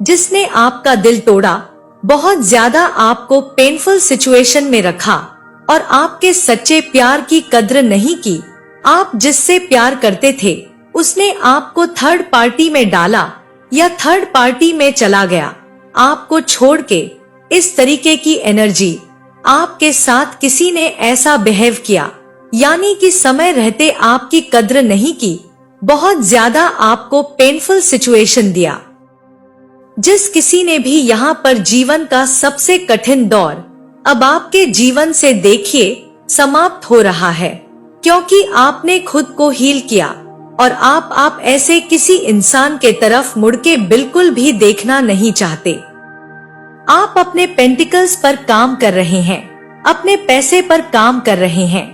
जिसने आपका दिल तोड़ा, बहुत ज्यादा आपको पेनफुल सिचुएशन में रखा और आपके सच्चे प्यार की कद्र नहीं की। आप जिससे प्यार करते थे उसने आपको थर्ड पार्टी में डाला या थर्ड पार्टी में चला गया, आपको छोड़ के। इस तरीके की एनर्जी आपके साथ किसी ने ऐसा बिहेव किया, यानी कि समय रहते आपकी कद्र नहीं की, बहुत ज्यादा आपको पेनफुल सिचुएशन दिया। जिस किसी ने भी यहाँ पर जीवन का सबसे कठिन दौर अब आपके जीवन से देखिए समाप्त हो रहा है, क्योंकि आपने खुद को हील किया और आप ऐसे किसी इंसान के तरफ मुड़ के बिल्कुल भी देखना नहीं चाहते। आप अपने पेंटिकल्स पर काम कर रहे हैं, अपने पैसे पर काम कर रहे हैं,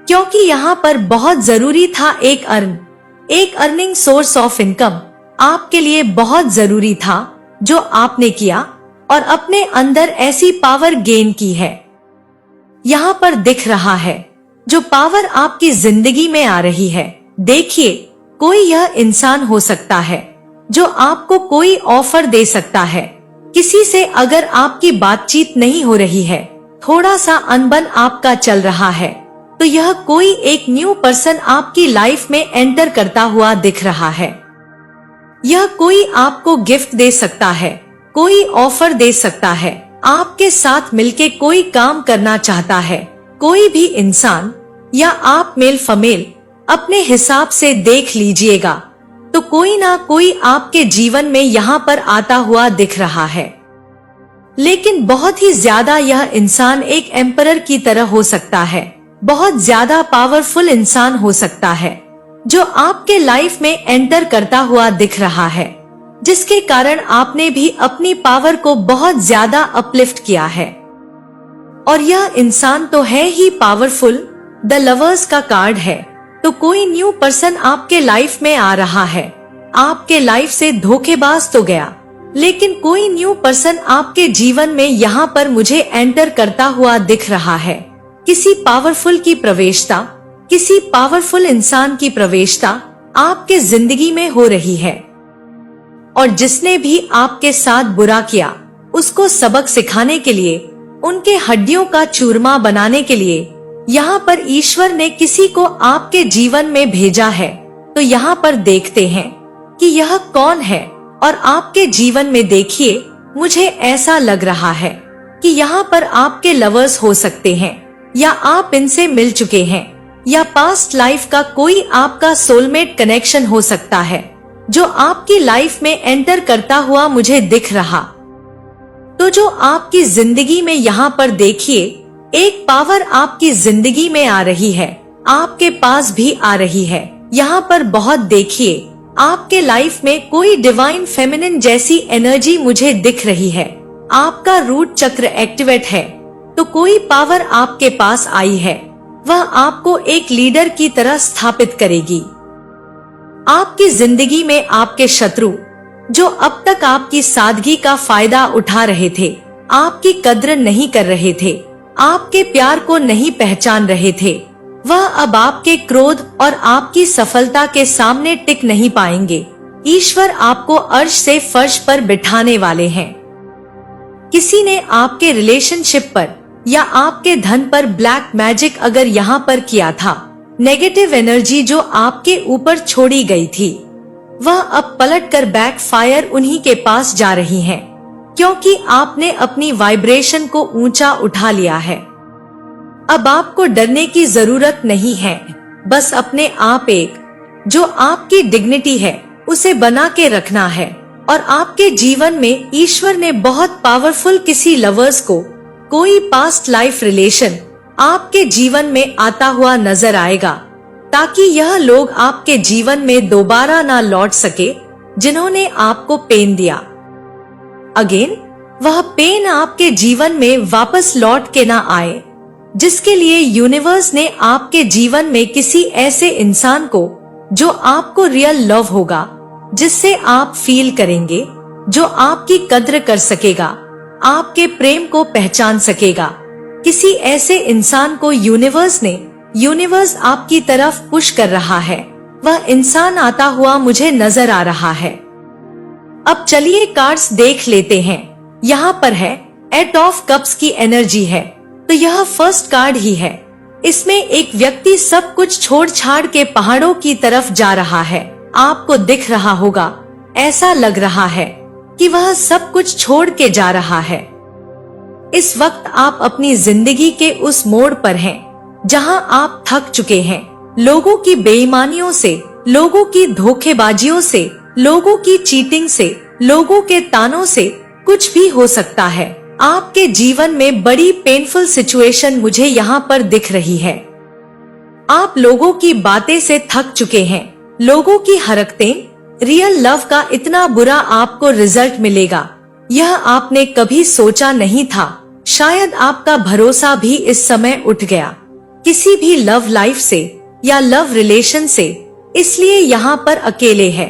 क्योंकि यहाँ पर बहुत जरूरी था एक अर्निंग सोर्स ऑफ इनकम आपके लिए बहुत जरूरी था, जो आपने किया और अपने अंदर ऐसी पावर गेन की है। यहाँ पर दिख रहा है जो पावर आपकी जिंदगी में आ रही है। देखिए, कोई यह इंसान हो सकता है जो आपको कोई ऑफर दे सकता है। किसी से अगर आपकी बातचीत नहीं हो रही है, थोड़ा सा अनबन आपका चल रहा है, तो यह कोई एक न्यू पर्सन आपकी लाइफ में एंटर करता हुआ दिख रहा है। यह कोई आपको गिफ्ट दे सकता है, कोई ऑफर दे सकता है, आपके साथ मिलके कोई काम करना चाहता है। कोई भी इंसान या आप मेल फमेल अपने हिसाब से देख लीजिएगा, तो कोई ना कोई आपके जीवन में यहाँ पर आता हुआ दिख रहा है। लेकिन बहुत ही ज्यादा यह इंसान एक एम्परर की तरह हो सकता है, बहुत ज्यादा पावरफुल इंसान हो सकता है, जो आपके लाइफ में एंटर करता हुआ दिख रहा है, जिसके कारण आपने भी अपनी पावर को बहुत ज्यादा अपलिफ्ट किया है। और यह इंसान तो है ही पावरफुल, द लवर्स का कार्ड है। तो कोई न्यू पर्सन आपके लाइफ में आ रहा है, आपके लाइफ से धोखेबाज तो गया, लेकिन कोई न्यू पर्सन आपके जीवन में यहाँ पर मुझे एंटर करता हुआ दिख रहा है। किसी पावरफुल की प्रवेशता, किसी पावरफुल इंसान की प्रवेशता आपके जिंदगी में हो रही है। और जिसने भी आपके साथ बुरा किया, उसको सबक सिखाने के लिए, उनके हड्डियों का चूरमा बनाने के लिए यहाँ पर ईश्वर ने किसी को आपके जीवन में भेजा है। तो यहाँ पर देखते हैं कि यह कौन है। और आपके जीवन में देखिए, मुझे ऐसा लग रहा है कि यहाँ पर आपके लवर्स हो सकते हैं, या आप इनसे मिल चुके हैं, या पास्ट लाइफ का कोई आपका सोलमेट कनेक्शन हो सकता है, जो आपकी लाइफ में एंटर करता हुआ मुझे दिख रहा। तो जो आपकी जिंदगी में यहाँ पर देखिए, एक पावर आपकी जिंदगी में आ रही है, आपके पास भी आ रही है। यहाँ पर बहुत देखिए, आपके लाइफ में कोई डिवाइन फेमिनिन जैसी एनर्जी मुझे दिख रही है। आपका रूट चक्र एक्टिवेट है, तो कोई पावर आपके पास आई है, वह आपको एक लीडर की तरह स्थापित करेगी। आपकी जिंदगी में आपके शत्रु, जो अब तक आपकी सादगी का फायदा उठा रहे थे, आपकी कद्र नहीं कर रहे थे, आपके प्यार को नहीं पहचान रहे थे, वह अब आपके क्रोध और आपकी सफलता के सामने टिक नहीं पाएंगे। ईश्वर आपको अर्श से फर्श पर बिठाने वाले हैं। किसी ने आपके रिलेशनशिप पर या आपके धन पर ब्लैक मैजिक अगर यहाँ पर किया था, नेगेटिव एनर्जी जो आपके ऊपर छोड़ी गई थी, वह अब पलटकर बैक फायर उन्हीं के पास जा रही है, क्योंकि आपने अपनी वाइब्रेशन को ऊंचा उठा लिया है। अब आपको डरने की जरूरत नहीं है, बस अपने आप एक जो आपकी डिग्निटी है उसे बना के रखना है। और आपके जीवन में ईश्वर ने बहुत पावरफुल किसी लवर्स को, कोई पास्ट लाइफ रिलेशन आपके जीवन में आता हुआ नजर आएगा, ताकि यह लोग आपके जीवन में दोबारा ना लौट सके जिन्होंने आपको पेन दिया। अगेन वह पेन आपके जीवन में वापस लौट के ना आए, जिसके लिए यूनिवर्स ने आपके जीवन में किसी ऐसे इंसान को, जो आपको रियल लव होगा, जिससे आप फील करेंगे, जो आपकी कद्र कर सकेगा, आपके प्रेम को पहचान सकेगा, किसी ऐसे इंसान को यूनिवर्स आपकी तरफ पुश कर रहा है। वह इंसान आता हुआ मुझे नजर आ रहा है। अब चलिए कार्ड्स देख लेते हैं। यहाँ पर है 8 ऑफ कप्स की एनर्जी है, तो यह फर्स्ट कार्ड ही है। इसमें एक व्यक्ति सब कुछ छोड़ छाड़ के पहाड़ों की तरफ जा रहा है। आपको दिख रहा होगा, ऐसा लग रहा है कि वह सब कुछ छोड़ के जा रहा है। इस वक्त आप अपनी जिंदगी के उस मोड़ पर हैं, जहां आप थक चुके हैं। लोगों की बेईमानियों से, लोगों की धोखेबाजियों से, लोगों की चीटिंग से, लोगों के तानों से कुछ भी हो सकता है। आपके जीवन में बड़ी पेनफुल सिचुएशन मुझे यहाँ पर दिख रही है। आप लोगों की बातें से थक चुके हैं, लोगों की हरकतें। रियल लव का इतना बुरा आपको रिजल्ट मिलेगा, यह आपने कभी सोचा नहीं था। शायद आपका भरोसा भी इस समय उठ गया किसी भी लव लाइफ से या लव रिलेशन से, इसलिए यहाँ पर अकेले है।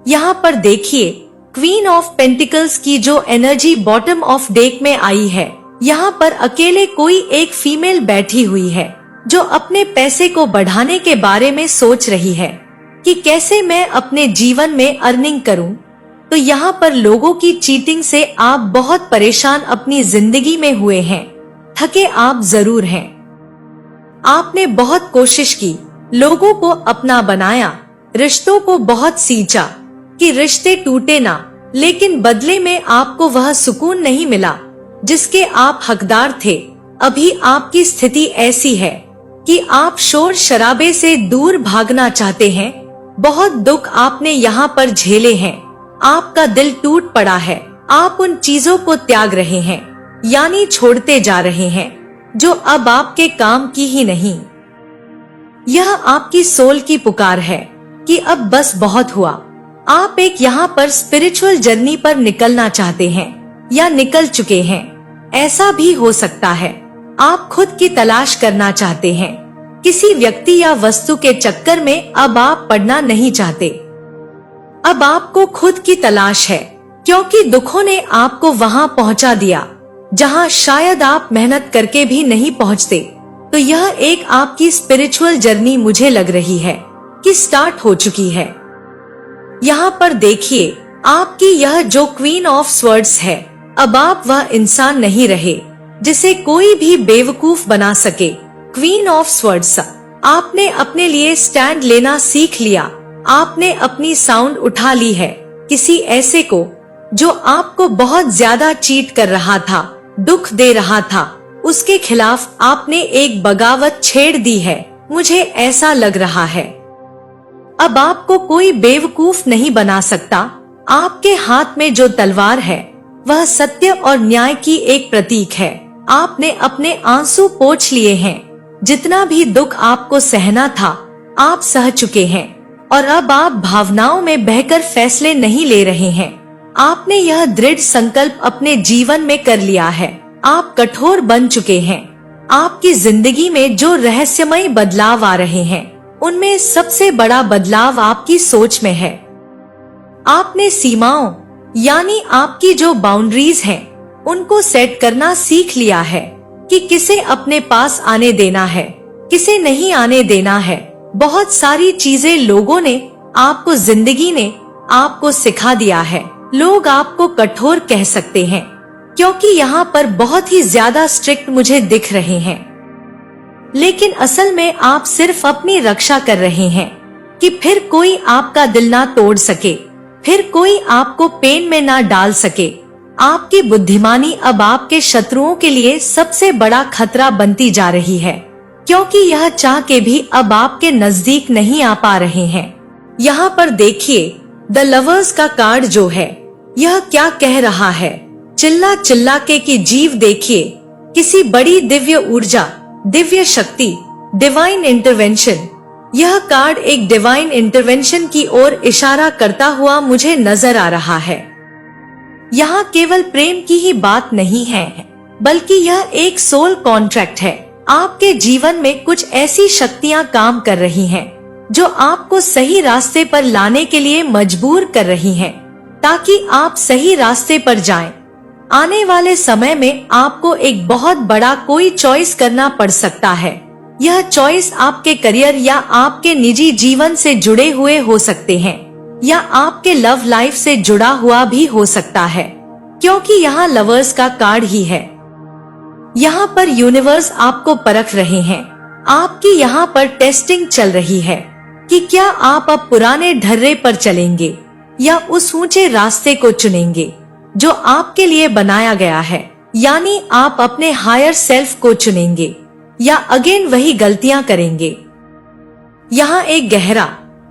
यहाँ पर देखिए क्वीन ऑफ पेंटिकल्स की जो एनर्जी बॉटम ऑफ डेक में आई है। यहाँ पर अकेले कोई एक फीमेल बैठी हुई है जो अपने पैसे को बढ़ाने के बारे में सोच रही है कि कैसे मैं अपने जीवन में अर्निंग करूं। तो यहाँ पर लोगों की चीटिंग से आप बहुत परेशान अपनी जिंदगी में हुए हैं। थके आप जरूर हैं। आपने बहुत कोशिश की, लोगों को अपना बनाया, रिश्तों को बहुत सींचा कि रिश्ते टूटे ना, लेकिन बदले में आपको वह सुकून नहीं मिला जिसके आप हकदार थे। अभी आपकी स्थिति ऐसी है कि आप शोर शराबे से दूर भागना चाहते हैं। बहुत दुख आपने यहाँ पर झेले हैं, आपका दिल टूट पड़ा है। आप उन चीजों को त्याग रहे हैं, यानी छोड़ते जा रहे हैं जो अब आपके काम की ही नहीं। यह आपकी सोल की पुकार है कि अब बस बहुत हुआ। आप एक यहाँ पर स्पिरिचुअल जर्नी पर निकलना चाहते हैं या निकल चुके हैं। ऐसा भी हो सकता है आप खुद की तलाश करना चाहते हैं। किसी व्यक्ति या वस्तु के चक्कर में अब आप पड़ना नहीं चाहते। अब आपको खुद की तलाश है, क्योंकि दुखों ने आपको वहां पहुंचा दिया जहां शायद आप मेहनत करके भी नहीं पहुंचते। तो यह एक आपकी स्पिरिचुअल जर्नी मुझे लग रही है कि स्टार्ट हो चुकी है। यहाँ पर देखिए आपकी यह जो क्वीन ऑफ स्वर्ड्स है, अब आप वह इंसान नहीं रहे जिसे कोई भी बेवकूफ बना सके। क्वीन ऑफ स्वर्ड्स, आपने अपने लिए स्टैंड लेना सीख लिया। आपने अपनी साउंड उठा ली है। किसी ऐसे को जो आपको बहुत ज्यादा चीट कर रहा था, दुख दे रहा था, उसके खिलाफ आपने एक बगावत छेड़ दी है। मुझे ऐसा लग रहा है अब आपको कोई बेवकूफ नहीं बना सकता। आपके हाथ में जो तलवार है वह सत्य और न्याय की एक प्रतीक है। आपने अपने आंसू पोंछ लिए हैं। जितना भी दुख आपको सहना था आप सह चुके हैं और अब आप भावनाओं में बहकर फैसले नहीं ले रहे हैं। आपने यह दृढ़ संकल्प अपने जीवन में कर लिया है। आप कठोर बन चुके हैं। आपकी जिंदगी में जो रहस्यमय बदलाव आ रहे हैं उनमें सबसे बड़ा बदलाव आपकी सोच में है। आपने सीमाओं यानी आपकी जो बाउंड्रीज हैं उनको सेट करना सीख लिया है कि किसे अपने पास आने देना है, किसे नहीं आने देना है। बहुत सारी चीजें लोगों ने आपको, जिंदगी ने आपको सिखा दिया है। लोग आपको कठोर कह सकते हैं क्योंकि यहाँ पर बहुत ही ज्यादा स्ट्रिक्ट मुझे दिख रहे हैं, लेकिन असल में आप सिर्फ अपनी रक्षा कर रहे हैं कि फिर कोई आपका दिल ना तोड़ सके, फिर कोई आपको पेन में ना डाल सके। आपकी बुद्धिमानी अब आपके शत्रुओं के लिए सबसे बड़ा खतरा बनती जा रही है, क्योंकि यह चाह के भी अब आपके नजदीक नहीं आ पा रहे हैं। यहाँ पर देखिए द लवर्स का कार्ड जो है यह क्या कह रहा है। चिल्ला चिल्ला के कि जीव देखिए, किसी बड़ी दिव्य ऊर्जा, दिव्य शक्ति, डिवाइन इंटरवेंशन। यह कार्ड एक डिवाइन इंटरवेंशन की ओर इशारा करता हुआ मुझे नजर आ रहा है। यहाँ केवल प्रेम की ही बात नहीं है, बल्कि यह एक सोल कॉन्ट्रैक्ट है। आपके जीवन में कुछ ऐसी शक्तियाँ काम कर रही हैं, जो आपको सही रास्ते पर लाने के लिए मजबूर कर रही हैं, ताकि आप सही रास्ते पर जाएं। आने वाले समय में आपको एक बहुत बड़ा कोई चॉइस करना पड़ सकता है। यह चॉइस आपके करियर या आपके निजी जीवन से जुड़े हुए हो सकते हैं। या आपके लव लाइफ से जुड़ा हुआ भी हो सकता है, क्योंकि यहाँ लवर्स का कार्ड ही है। यहाँ पर यूनिवर्स आपको परख रहे हैं, आपकी यहाँ पर टेस्टिंग चल रही है कि क्या आप अब पुराने ढर्रे पर चलेंगे या उस ऊंचे रास्ते को चुनेंगे जो आपके लिए बनाया गया है, यानी आप अपने हायर सेल्फ को चुनेंगे या अगेन वही गलतियां करेंगे। यहाँ एक गहरा,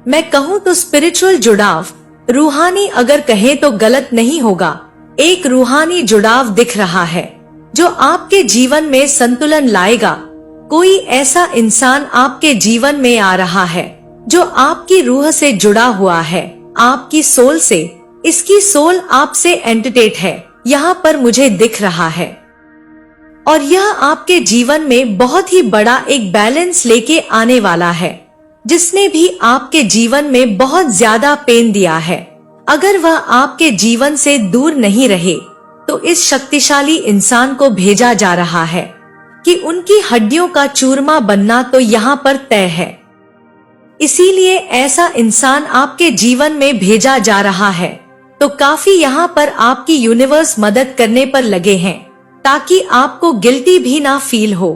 मैं कहूँ तो स्पिरिचुअल जुड़ाव, रूहानी अगर कहें तो गलत नहीं होगा, एक रूहानी जुड़ाव दिख रहा है जो आपके जीवन में संतुलन लाएगा। कोई ऐसा इंसान आपके जीवन में आ रहा है जो आपकी रूह से जुड़ा हुआ है, आपकी सोल से। इसकी सोल आपसे एंटिटेट है, यहाँ पर मुझे दिख रहा है, और यह आपके जीवन में बहुत ही बड़ा एक बैलेंस लेके आने वाला है। जिसने भी आपके जीवन में बहुत ज्यादा पेन दिया है, अगर वह आपके जीवन से दूर नहीं रहे तो इस शक्तिशाली इंसान को भेजा जा रहा है कि उनकी हड्डियों का चूरमा बनना तो यहाँ पर तय है। इसीलिए ऐसा इंसान आपके जीवन में भेजा जा रहा है। तो काफी यहाँ पर आपकी यूनिवर्स मदद करने पर लगे हैं ताकि आपको गिल्टी भी ना फील हो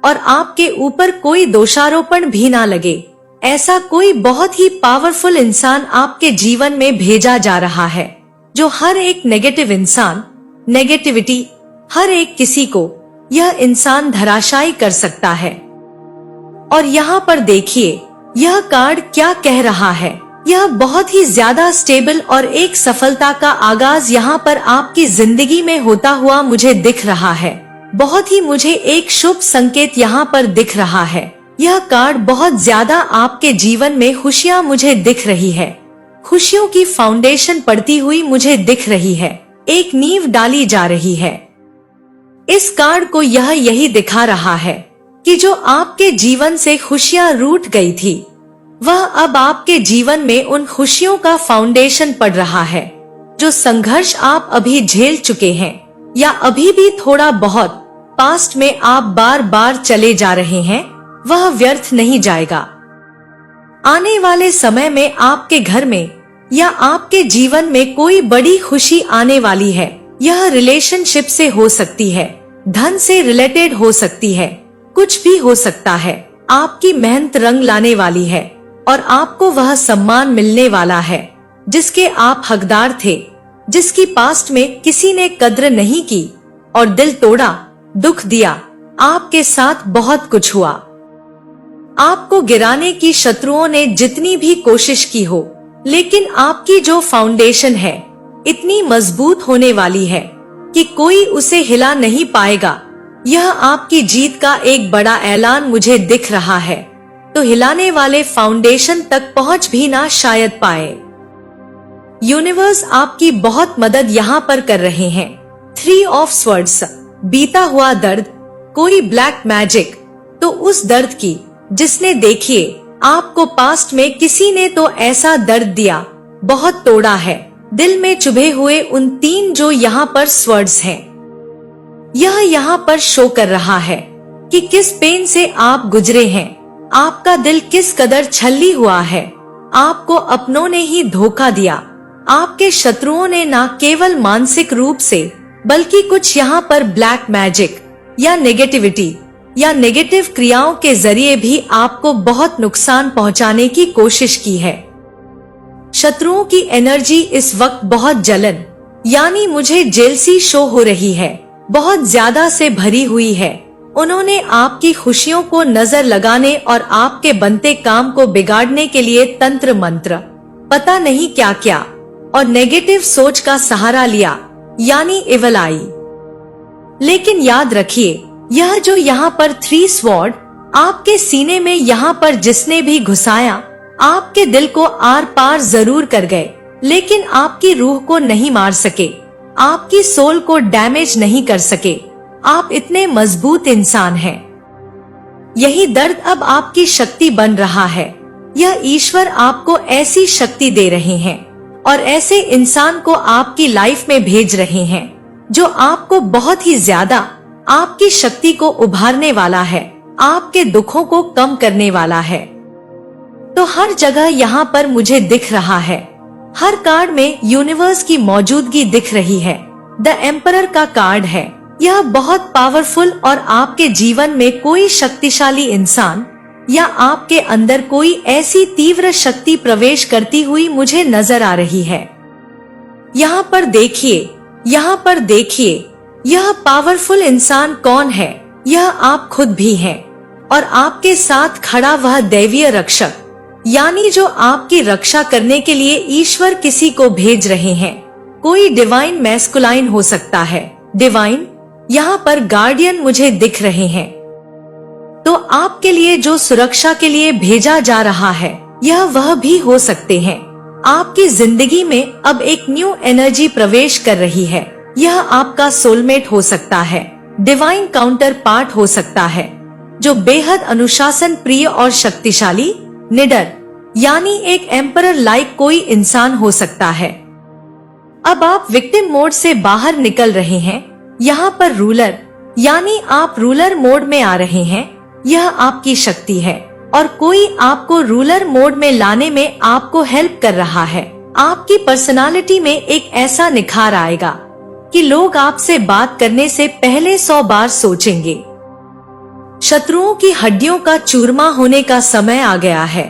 और आपके ऊपर कोई दोषारोपण भी ना लगे। ऐसा कोई बहुत ही पावरफुल इंसान आपके जीवन में भेजा जा रहा है जो हर एक नेगेटिव इंसान, नेगेटिविटी, हर एक किसी को यह इंसान धराशायी कर सकता है। और यहाँ पर देखिए यह कार्ड क्या कह रहा है। यह बहुत ही ज्यादा स्टेबल और एक सफलता का आगाज यहाँ पर आपकी जिंदगी में होता हुआ मुझे दिख रहा है। बहुत ही मुझे एक शुभ संकेत यहाँ पर दिख रहा है। यह कार्ड बहुत ज्यादा आपके जीवन में खुशियाँ मुझे दिख रही है, खुशियों की फाउंडेशन पड़ती हुई मुझे दिख रही है, एक नींव डाली जा रही है। इस कार्ड को यह यही दिखा रहा है कि जो आपके जीवन से खुशियाँ रूठ गई थी, वह अब आपके जीवन में उन खुशियों का फाउंडेशन पड़ रहा है। जो संघर्ष आप अभी झेल चुके हैं या अभी भी थोड़ा बहुत पास्ट में आप बार बार चले जा रहे हैं, वह व्यर्थ नहीं जाएगा। आने वाले समय में आपके घर में या आपके जीवन में कोई बड़ी खुशी आने वाली है। यह रिलेशनशिप से हो सकती है, धन से रिलेटेड हो सकती है, कुछ भी हो सकता है। आपकी मेहनत रंग लाने वाली है और आपको वह सम्मान मिलने वाला है जिसके आप हकदार थे, जिसकी पास्ट में किसी ने कद्र नहीं की और दिल तोड़ा, दुख दिया। आपके साथ बहुत कुछ हुआ। आपको गिराने की शत्रुओं ने जितनी भी कोशिश की हो, लेकिन आपकी जो फाउंडेशन है इतनी मजबूत होने वाली है कि कोई उसे हिला नहीं पाएगा। यह आपकी जीत का एक बड़ा ऐलान मुझे दिख रहा है। तो हिलाने वाले फाउंडेशन तक पहुंच भी ना शायद पाए। यूनिवर्स आपकी बहुत मदद यहाँ पर कर रहे हैं। 3 ऑफ स्वर्ड्स, बीता हुआ दर्द, कोई ब्लैक मैजिक, तो उस दर्द की जिसने देखिए आपको पास्ट में किसी ने तो ऐसा दर्द दिया, बहुत तोड़ा है, दिल में चुभे हुए उन 3 जो यहाँ पर स्वर्ड्स हैं। यह यहाँ पर शो कर रहा है कि किस पेन से आप गुजरे हैं, आपका दिल किस कदर छल्ली हुआ है। आपको अपनों ने ही धोखा दिया, आपके शत्रुओं ने न केवल मानसिक रूप से बल्कि कुछ यहाँ पर ब्लैक मैजिक या नेगेटिविटी या नेगेटिव क्रियाओं के जरिए भी आपको बहुत नुकसान पहुंचाने की कोशिश की है। शत्रुओं की एनर्जी इस वक्त बहुत जलन, यानी मुझे जेलसी शो हो रही है, बहुत ज्यादा से भरी हुई है। उन्होंने आपकी खुशियों को नजर लगाने और आपके बनते काम को बिगाड़ने के लिए तंत्र मंत्र, पता नहीं क्या क्या, और नेगेटिव सोच का सहारा लिया, यानी इविल आई। लेकिन याद रखिए, यह जो यहाँ पर 3 स्वॉर्ड आपके सीने में यहाँ पर जिसने भी घुसाया, आपके दिल को आर पार जरूर कर गए, लेकिन आपकी रूह को नहीं मार सके, आपकी सोल को डैमेज नहीं कर सके। आप इतने मजबूत इंसान हैं। यही दर्द अब आपकी शक्ति बन रहा है। यह ईश्वर आपको ऐसी शक्ति दे रहे हैं और ऐसे इंसान को आपकी लाइफ में भेज रहे हैं जो आपको बहुत ही ज्यादा आपकी शक्ति को उभारने वाला है, आपके दुखों को कम करने वाला है। तो हर जगह यहाँ पर मुझे दिख रहा है हर कार्ड में यूनिवर्स की मौजूदगी दिख रही है। द एम्परर का कार्ड है। यह बहुत पावरफुल और आपके जीवन में कोई शक्तिशाली इंसान या आपके अंदर कोई ऐसी तीव्र शक्ति प्रवेश करती हुई मुझे नजर आ रही है। यहाँ पर देखिए, यहाँ पर देखिए, यह पावरफुल इंसान कौन है? यह आप खुद भी हैं और आपके साथ खड़ा वह दैवीय रक्षक, यानी जो आपकी रक्षा करने के लिए ईश्वर किसी को भेज रहे हैं। कोई डिवाइन मैस्कुलाइन हो सकता है। डिवाइन, यहाँ पर गार्डियन मुझे दिख रहे हैं। तो आपके लिए जो सुरक्षा के लिए भेजा जा रहा है, यह वह भी हो सकते हैं। आपकी जिंदगी में अब एक न्यू एनर्जी प्रवेश कर रही है। यह आपका सोलमेट हो सकता है, डिवाइन काउंटर पार्ट हो सकता है, जो बेहद अनुशासन प्रिय और शक्तिशाली, निडर, यानी एक एम्परर लाइक कोई इंसान हो सकता है। अब आप विक्टिम मोड से बाहर निकल रहे हैं। यहाँ पर रूलर, यानी आप रूलर मोड में आ रहे हैं। यह आपकी शक्ति है और कोई आपको रूलर मोड में लाने में आपको हेल्प कर रहा है। आपकी पर्सनालिटी में एक ऐसा निखार आएगा कि लोग आपसे बात करने से पहले 100 बार सोचेंगे। शत्रुओं की हड्डियों का चूरमा होने का समय आ गया है,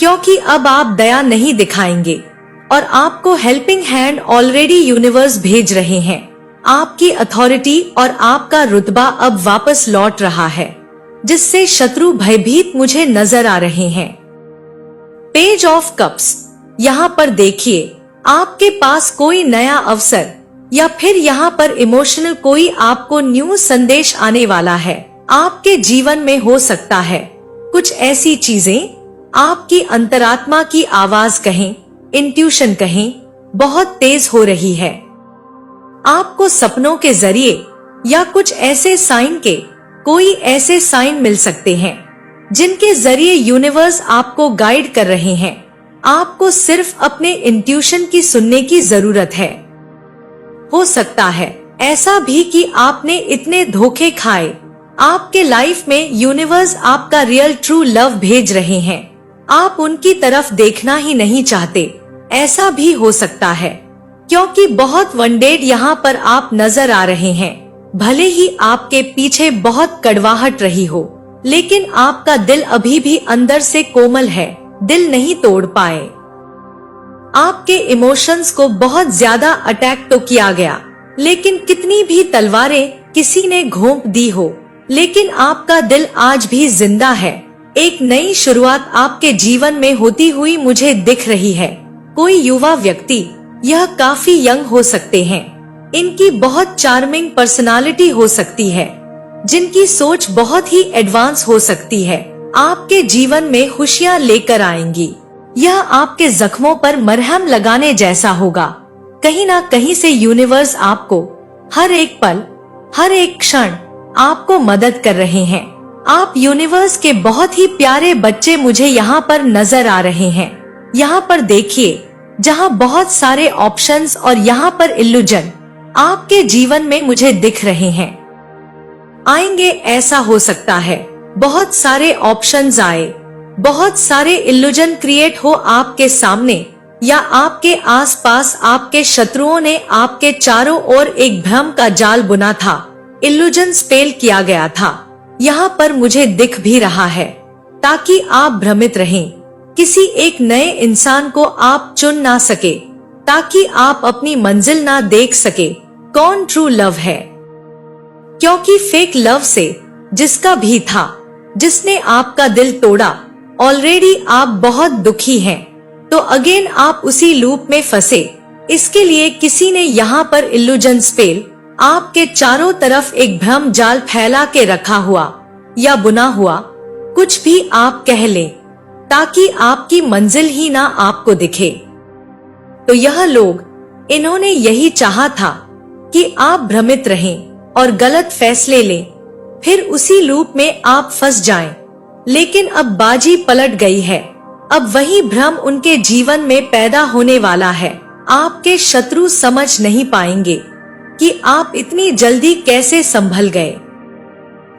क्योंकि अब आप दया नहीं दिखाएंगे और आपको हेल्पिंग हैंड ऑलरेडी यूनिवर्स भेज रहे हैं। आपकी अथॉरिटी और आपका रुतबा अब वापस लौट रहा है, जिससे शत्रु भयभीत मुझे नजर आ रहे हैं। पेज ऑफ कप्स, यहाँ पर देखिए, आपके पास कोई नया अवसर या फिर यहाँ पर इमोशनल कोई आपको न्यू संदेश आने वाला है। आपके जीवन में हो सकता है कुछ ऐसी चीजें, आपकी अंतरात्मा की आवाज कहें, इंट्यूशन कहें, बहुत तेज हो रही है। आपको सपनों के जरिए या कुछ ऐसे साइन के कोई ऐसे साइन मिल सकते हैं जिनके जरिए यूनिवर्स आपको गाइड कर रहे हैं। आपको सिर्फ अपने इंट्यूशन की सुनने की जरूरत है। हो सकता है ऐसा भी कि आपने इतने धोखे खाए, आपके लाइफ में यूनिवर्स आपका रियल ट्रू लव भेज रहे हैं, आप उनकी तरफ देखना ही नहीं चाहते। ऐसा भी हो सकता है क्योंकि बहुत वनडेड यहाँ पर आप नजर आ रहे हैं। भले ही आपके पीछे बहुत कड़वाहट रही हो, लेकिन आपका दिल अभी भी अंदर से कोमल है, दिल नहीं तोड़ पाए। आपके इमोशंस को बहुत ज्यादा अटैक तो किया गया, लेकिन कितनी भी तलवारें किसी ने घोंप दी हो, लेकिन आपका दिल आज भी जिंदा है। एक नई शुरुआत आपके जीवन में होती हुई मुझे दिख रही है। कोई युवा व्यक्ति, यह काफी यंग हो सकते हैं, इनकी बहुत चार्मिंग पर्सनालिटी हो सकती है, जिनकी सोच बहुत ही एडवांस हो सकती है, आपके जीवन में खुशियाँ लेकर आएंगी। यह आपके जख्मों पर मरहम लगाने जैसा होगा। कहीं ना कहीं से यूनिवर्स आपको हर एक पल, हर एक क्षण आपको मदद कर रहे हैं। आप यूनिवर्स के बहुत ही प्यारे बच्चे मुझे यहाँ पर नजर आ रहे हैं। यहाँ पर देखिए, जहाँ बहुत सारे ऑप्शंस और यहाँ पर इल्यूजन आपके जीवन में मुझे दिख रहे हैं। आएंगे, ऐसा हो सकता है बहुत सारे ऑप्शंस आए, बहुत सारे इल्यूजन क्रिएट हो आपके सामने या आपके आसपास। आपके शत्रुओं ने आपके चारों ओर एक भ्रम का जाल बुना था, इल्यूजन स्पेल किया गया था। यहाँ पर मुझे दिख भी रहा है, ताकि आप भ्रमित रहें, किसी एक नए इंसान को आप चुन ना सके, ताकि आप अपनी मंजिल ना देख सके कौन ट्रू लव है। क्योंकि फेक लव से जिसका भी था, जिसने आपका दिल तोड़ा, ऑलरेडी आप बहुत दुखी हैं, तो अगेन आप उसी लूप में फंसे। इसके लिए किसी ने यहाँ पर इल्यूजन स्पेल आपके चारों तरफ एक भ्रम जाल फैला के रखा हुआ या बुना हुआ, कुछ भी आप कह लें, ताकि आपकी मंजिल ही ना आपको दिखे। तो यह लोग, इन्होंने यही चाहा था कि आप भ्रमित रहें और गलत फैसले लें, फिर उसी लूप में आप फंस जाएं। लेकिन अब बाजी पलट गई है। अब वही भ्रम उनके जीवन में पैदा होने वाला है। आपके शत्रु समझ नहीं पाएंगे कि आप इतनी जल्दी कैसे संभल गए।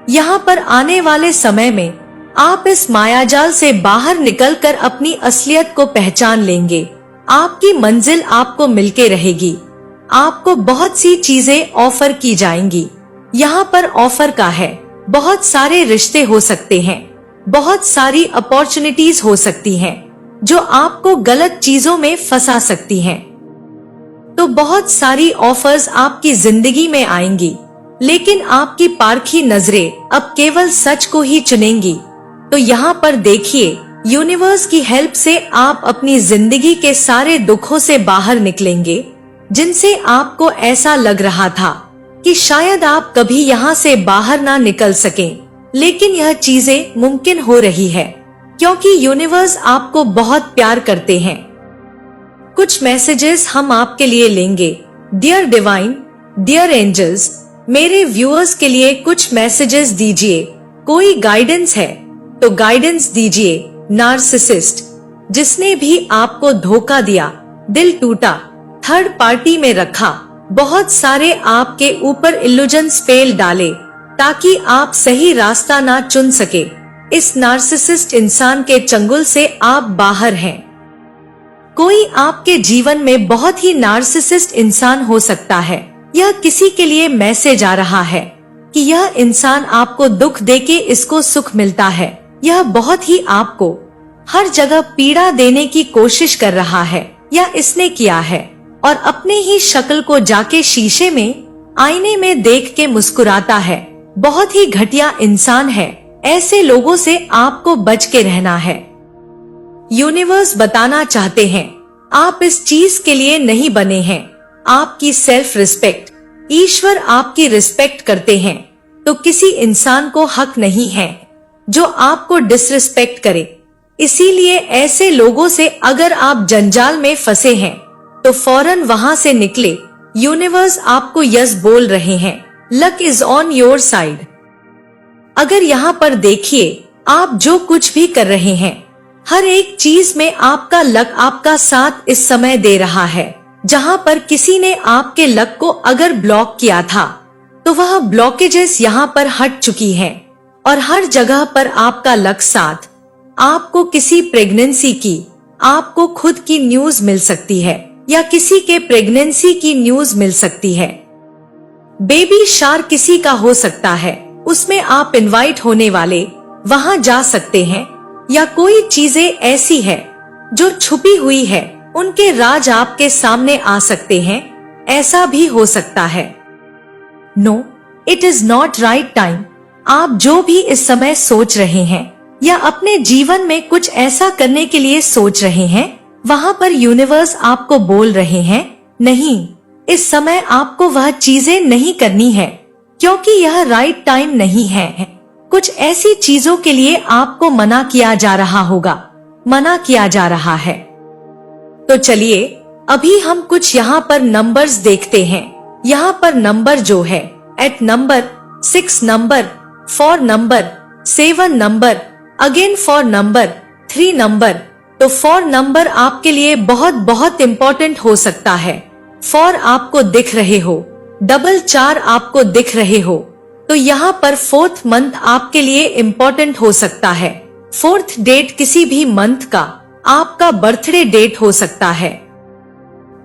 यहाँ पर आने वाले समय में आप इस मायाजाल से बाहर निकलकर अपनी असलियत को पहचान लेंगे। आपकी मंजिल आपको मिलके रहेगी। आपको बहुत सी चीजें ऑफर की जाएंगी। यहाँ पर ऑफर का है, बहुत सारे रिश्ते हो सकते हैं, बहुत सारी अपॉर्चुनिटीज हो सकती हैं, जो आपको गलत चीजों में फंसा सकती हैं। तो बहुत सारी ऑफर्स आपकी जिंदगी में आएंगी, लेकिन आपकी पारखी नजरें अब केवल सच को ही चुनेंगी। तो यहाँ पर देखिए, यूनिवर्स की हेल्प से आप अपनी जिंदगी के सारे दुखों से बाहर निकलेंगे, जिनसे आपको ऐसा लग रहा था कि शायद आप कभी यहाँ से बाहर ना निकल सकें, लेकिन यह चीजें मुमकिन हो रही है, क्योंकि यूनिवर्स आपको बहुत प्यार करते हैं। कुछ मैसेजेस हम आपके लिए लेंगे। डियर डिवाइन, डियर एंजल्स, मेरे व्यूअर्स के लिए कुछ मैसेजेस दीजिए। कोई गाइडेंस है तो गाइडेंस दीजिए। नार्सिसिस्ट, जिसने भी आपको धोखा दिया, दिल टूटा, थर्ड पार्टी में रखा, बहुत सारे आपके ऊपर इल्यूजन्स फेल डाले ताकि आप सही रास्ता ना चुन सके, इस नार्सिसिस्ट इंसान के चंगुल से आप बाहर हैं। कोई आपके जीवन में बहुत ही नार्सिसिस्ट इंसान हो सकता है। यह किसी के लिए मैसेज आ रहा है कि यह इंसान आपको दुख देके इसको सुख मिलता है। यह बहुत ही आपको हर जगह पीड़ा देने की कोशिश कर रहा है, या इसने किया है, और अपने ही शक्ल को जाके शीशे में, आईने में देख के मुस्कुराता है। बहुत ही घटिया इंसान है। ऐसे लोगों से आपको बच के रहना है। यूनिवर्स बताना चाहते हैं, आप इस चीज के लिए नहीं बने हैं। आपकी सेल्फ रिस्पेक्ट, ईश्वर आपकी रिस्पेक्ट करते हैं, तो किसी इंसान को हक नहीं है जो आपको डिसरिस्पेक्ट करे। इसीलिए ऐसे लोगों से अगर आप जंजाल में फंसे हैं तो फौरन वहां से निकले। यूनिवर्स आपको यस बोल रहे हैं। Luck is on your side. अगर यहाँ पर देखिए, आप जो कुछ भी कर रहे हैं, हर एक चीज में आपका लक आपका साथ इस समय दे रहा है। जहाँ पर किसी ने आपके लक को अगर ब्लॉक किया था, तो वह ब्लॉकेजेस यहाँ पर हट चुकी हैं, और हर जगह पर आपका लक साथ। आपको किसी प्रेगनेंसी की, आपको खुद की न्यूज मिल सकती है, या किसी के प्रेगनेंसी की न्यूज मिल सकती है। बेबी शार किसी का हो सकता है, उसमें आप इनवाइट होने वाले वहां जा सकते हैं, या कोई चीजें ऐसी है जो छुपी हुई है, उनके राज आपके सामने आ सकते हैं। ऐसा भी हो सकता है। No, it is not right time. आप जो भी इस समय सोच रहे हैं, या अपने जीवन में कुछ ऐसा करने के लिए सोच रहे हैं, वहाँ पर यूनिवर्स आपको बोल रहे हैं, नहीं, इस समय आपको वह चीजें नहीं करनी है, क्योंकि यह राइट टाइम नहीं है। कुछ ऐसी चीजों के लिए आपको मना किया जा रहा होगा, मना किया जा रहा है। तो चलिए अभी हम कुछ यहाँ पर नंबर्स देखते हैं। यहाँ पर नंबर जो है, 8 number, 6 number, 4 number, 7 number, again 4 number, 3 number. तो 4 नंबर आपके लिए बहुत बहुत इम्पोर्टेंट हो सकता है। 4 आपको दिख रहे हो, 4 आपको दिख रहे हो, तो यहाँ पर 4th मंथ आपके लिए इम्पोर्टेंट हो सकता है। 4th डेट किसी भी मंथ का आपका बर्थडे डेट हो सकता है।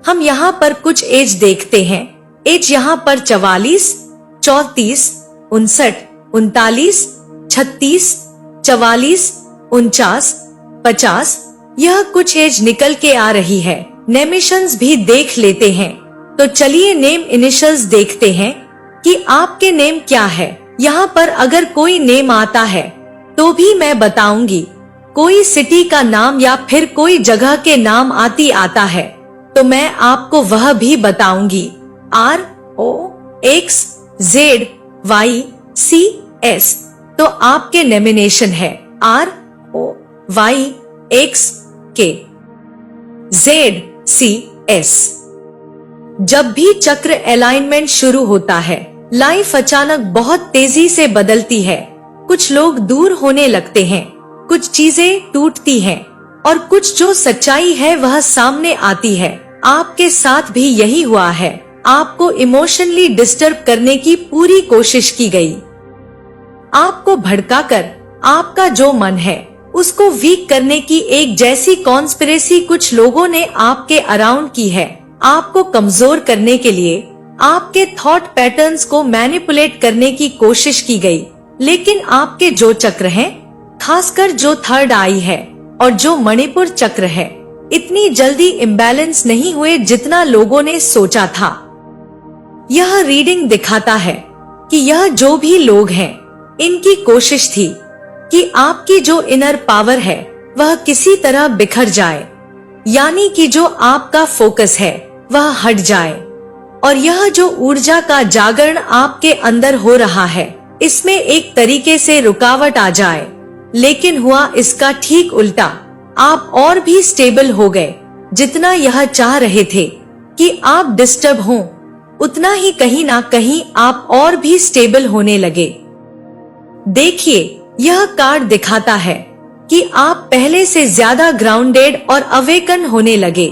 हम यहाँ पर कुछ एज देखते हैं। एज यहाँ पर 44, 34, 59, 39, 36, 44, 49, 50, यह कुछ एज निकल के आ रही है। नेमिशंस भी देख लेते हैं। तो चलिए नेम इनिशियल्स देखते हैं कि आपके नेम क्या है। यहाँ पर अगर कोई नेम आता है तो भी मैं बताऊंगी। कोई सिटी का नाम या फिर कोई जगह के नाम आता है तो मैं आपको वह भी बताऊंगी। ROXZYCS, तो आपके नॉमिनेशन है ROYXKZCS। जब भी चक्र अलाइनमेंट शुरू होता है, लाइफ अचानक बहुत तेजी से बदलती है। कुछ लोग दूर होने लगते हैं, कुछ चीजें टूटती हैं, और कुछ जो सच्चाई है वह सामने आती है। आपके साथ भी यही हुआ है। आपको इमोशनली डिस्टर्ब करने की पूरी कोशिश की गई। आपको भड़काकर आपका जो मन है उसको वीक करने की एक जैसी कॉन्स्पिरेसी कुछ लोगों ने आपके अराउंड की है। आपको कमजोर करने के लिए आपके थॉट पैटर्न्स को मैनिपुलेट करने की कोशिश की गई, लेकिन आपके जो चक्र हैं, खासकर जो थर्ड आई है और जो मणिपुर चक्र है, इतनी जल्दी इम्बैलेंस नहीं हुए जितना लोगों ने सोचा था। यह रीडिंग दिखाता है कि यह जो भी लोग हैं, इनकी कोशिश थी कि आपकी जो इनर पावर है वह किसी तरह बिखर जाए, यानी कि जो आपका फोकस है वह हट जाए, और यह जो ऊर्जा का जागरण आपके अंदर हो रहा है, इसमें एक तरीके से रुकावट आ जाए। लेकिन हुआ इसका ठीक उल्टा। आप और भी स्टेबल हो गए। जितना यह चाह रहे थे कि आप डिस्टर्ब हों, उतना ही कहीं ना कहीं आप और भी स्टेबल होने लगे। देखिए, यह कार्ड दिखाता है कि आप पहले से ज्यादा ग्राउंडेड और अवेकन होने लगे,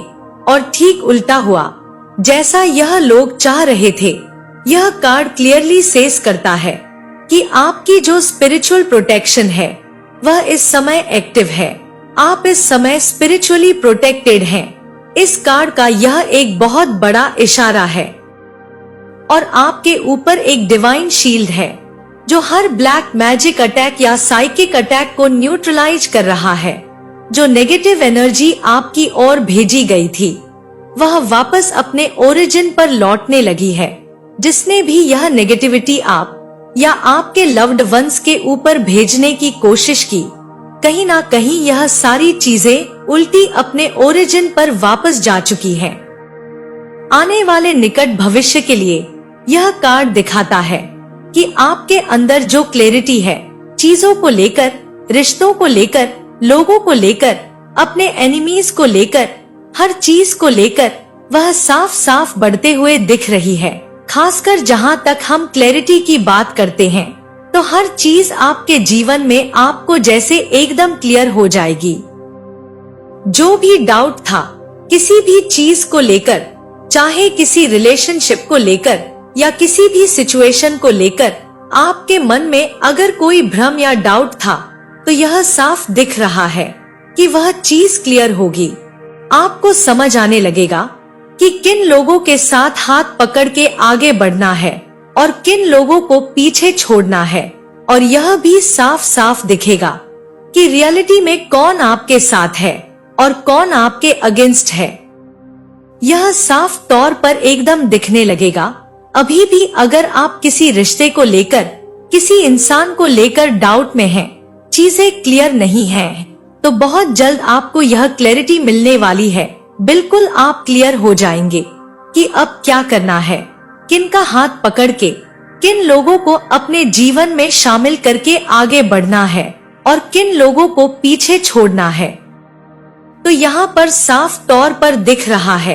और ठीक उल्टा हुआ जैसा यह लोग चाह रहे थे। यह कार्ड क्लियरली सेस करता है कि आपकी जो स्पिरिचुअल प्रोटेक्शन है वह इस समय एक्टिव है। आप इस समय स्पिरिचुअली प्रोटेक्टेड हैं। इस कार्ड का यह एक बहुत बड़ा इशारा है। और आपके ऊपर एक डिवाइन शील्ड है जो हर ब्लैक मैजिक अटैक या साइकिक अटैक को न्यूट्रलाइज कर रहा है। जो नेगेटिव एनर्जी आपकी ओर भेजी गई थी वह वापस अपने ओरिजिन पर लौटने लगी है। जिसने भी यह नेगेटिविटी आप या आपके लव्ड वंस के ऊपर भेजने की कोशिश की, कहीं ना कहीं यह सारी चीजें उल्टी अपने ओरिजिन पर वापस जा चुकी हैं। आने वाले निकट भविष्य के लिए यह कार्ड दिखाता है कि आपके अंदर जो क्लैरिटी है, चीजों को लेकर, रिश्तों को लेकर, लोगों को लेकर, अपने एनिमीज को लेकर, हर चीज को लेकर, वह साफ साफ बढ़ते हुए दिख रही है। खासकर जहां तक हम क्लैरिटी की बात करते हैं, तो हर चीज आपके जीवन में आपको जैसे एकदम क्लियर हो जाएगी। जो भी डाउट था किसी भी चीज को लेकर, चाहे किसी रिलेशनशिप को लेकर या किसी भी सिचुएशन को लेकर, आपके मन में अगर कोई भ्रम या डाउट था, तो यह साफ दिख रहा है कि वह चीज क्लियर होगी। आपको समझ आने लगेगा कि किन लोगों के साथ हाथ पकड़ के आगे बढ़ना है और किन लोगों को पीछे छोड़ना है, और यह भी साफ साफ दिखेगा कि रियलिटी में कौन आपके साथ है और कौन आपके अगेंस्ट है। यह साफ तौर पर एकदम दिखने लगेगा। अभी भी अगर आप किसी रिश्ते को लेकर, किसी इंसान को लेकर डाउट में हैं, चीजें क्लियर नहीं हैं, तो बहुत जल्द आपको यह क्लैरिटी मिलने वाली है। बिल्कुल आप क्लियर हो जाएंगे कि अब क्या करना है, किन का हाथ पकड़ के, किन लोगों को अपने जीवन में शामिल करके आगे बढ़ना है और किन लोगों को पीछे छोड़ना है। तो यहाँ पर साफ तौर पर दिख रहा है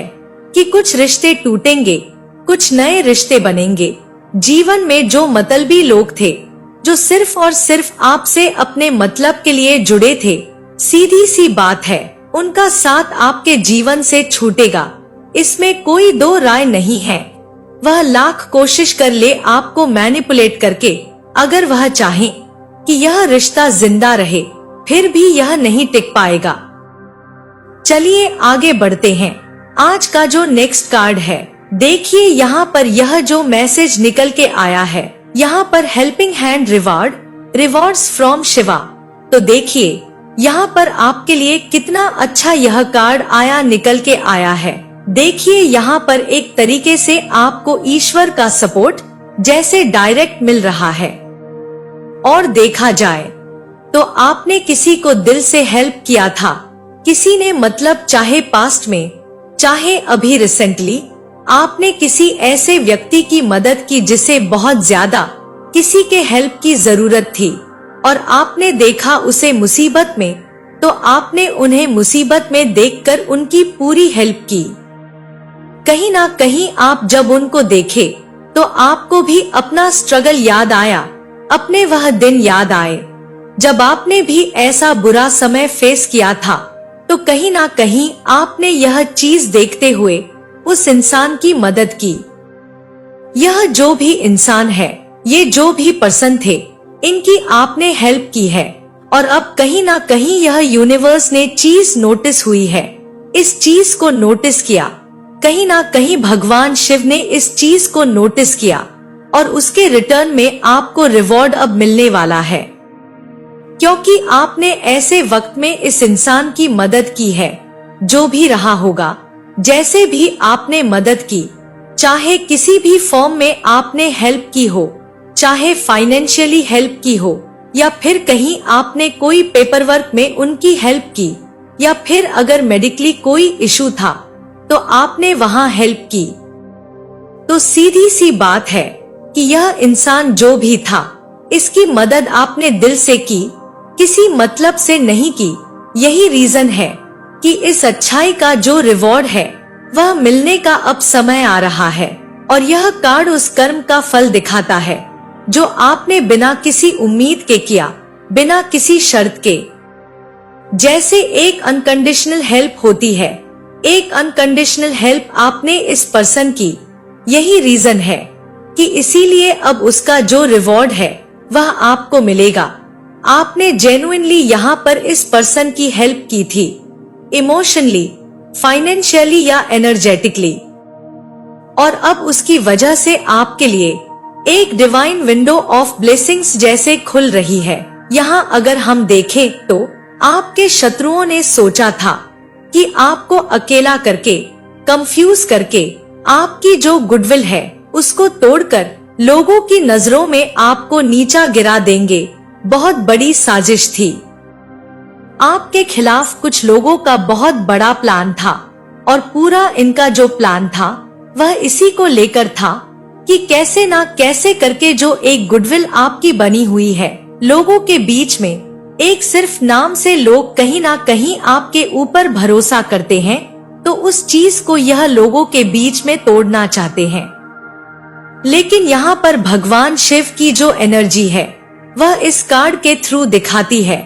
कि कुछ रिश्ते टूटेंगे, कुछ नए रिश्ते बनेंगे। जीवन में जो मतलबी लोग थे, जो सिर्फ और सिर्फ आपसे अपने मतलब के लिए जुड़े थे, सीधी सी बात है, उनका साथ आपके जीवन से छूटेगा। इसमें कोई दो राय नहीं है। वह लाख कोशिश कर ले आपको मैनिपुलेट करके, अगर वह चाहे कि यह रिश्ता जिंदा रहे, फिर भी यह नहीं टिक पाएगा। चलिए आगे बढ़ते हैं। आज का जो नेक्स्ट कार्ड है, देखिए यहाँ पर यह जो मैसेज निकल के आया है, यहाँ पर helping hand reward, rewards from Shiva. तो देखिए यहाँ पर आपके लिए कितना अच्छा यह कार्ड आया, निकल के आया है। देखिए यहाँ पर एक तरीके से आपको ईश्वर का सपोर्ट जैसे डायरेक्ट मिल रहा है। और देखा जाए तो आपने किसी को दिल से हेल्प किया था, किसी ने, मतलब चाहे पास्ट में चाहे अभी रिसेंटली, आपने किसी ऐसे व्यक्ति की मदद की जिसे बहुत ज्यादा किसी के हेल्प की जरूरत थी, और आपने देखा उसे मुसीबत में, तो आपने उन्हें मुसीबत में देखकर उनकी पूरी हेल्प की। कहीं ना कहीं आप जब उनको देखे तो आपको भी अपना स्ट्रगल याद आया, अपने वह दिन याद आए जब आपने भी ऐसा बुरा समय फेस किया था। तो कहीं ना कहीं आपने यह चीज देखते हुए उस इंसान की मदद की। यह जो भी इंसान है, ये जो भी पर्सन थे, इनकी आपने हेल्प की है। और अब कहीं ना कहीं यह यूनिवर्स ने चीज नोटिस हुई है, इस चीज को नोटिस किया। कहीं ना कहीं भगवान शिव ने इस चीज को नोटिस किया और उसके रिटर्न में आपको रिवॉर्ड अब मिलने वाला है, क्योंकि आपने ऐसे वक्त में इस इंसान की मदद की है। जो भी रहा होगा, जैसे भी आपने मदद की, चाहे किसी भी फॉर्म में आपने हेल्प की हो, चाहे फाइनेंशियली हेल्प की हो, या फिर कहीं आपने कोई पेपर वर्क में उनकी हेल्प की, या फिर अगर मेडिकली कोई इशू था तो आपने वहां हेल्प की। तो सीधी सी बात है कि यह इंसान जो भी था, इसकी मदद आपने दिल से की, किसी मतलब से नहीं की। यही रीजन है कि इस अच्छाई का जो रिवॉर्ड है वह मिलने का अब समय आ रहा है। और यह कार्ड उस कर्म का फल दिखाता है जो आपने बिना किसी उम्मीद के किया, बिना किसी शर्त के। जैसे एक अनकंडीशनल हेल्प होती है, एक अनकंडीशनल हेल्प आपने इस पर्सन की। यही रीजन है कि इसीलिए अब उसका जो रिवॉर्ड है वह आपको मिलेगा। आपने जेन्युइनली यहाँ पर इस पर्सन की हेल्प की थी, इमोशनली, फाइनेंशियली या एनर्जेटिकली, और अब उसकी वजह से आपके लिए एक डिवाइन विंडो ऑफ ब्लेसिंग्स जैसे खुल रही है। यहाँ अगर हम देखें तो आपके शत्रुओं ने सोचा था कि आपको अकेला करके, कंफ्यूज करके, आपकी जो गुडविल है उसको तोड़कर लोगों की नजरों में आपको नीचा गिरा देंगे। बहुत बड़ी साजिश थी। आपके खिलाफ कुछ लोगों का बहुत बड़ा प्लान था और पूरा इनका जो प्लान था वह इसी को लेकर था कि कैसे ना कैसे करके जो एक गुडविल आपकी बनी हुई है लोगों के बीच में, एक सिर्फ नाम से लोग कहीं ना कहीं आपके ऊपर भरोसा करते हैं, तो उस चीज को यह लोगों के बीच में तोड़ना चाहते हैं। लेकिन यहाँ पर भगवान शिव की जो एनर्जी है वह इस कार्ड के थ्रू दिखाती है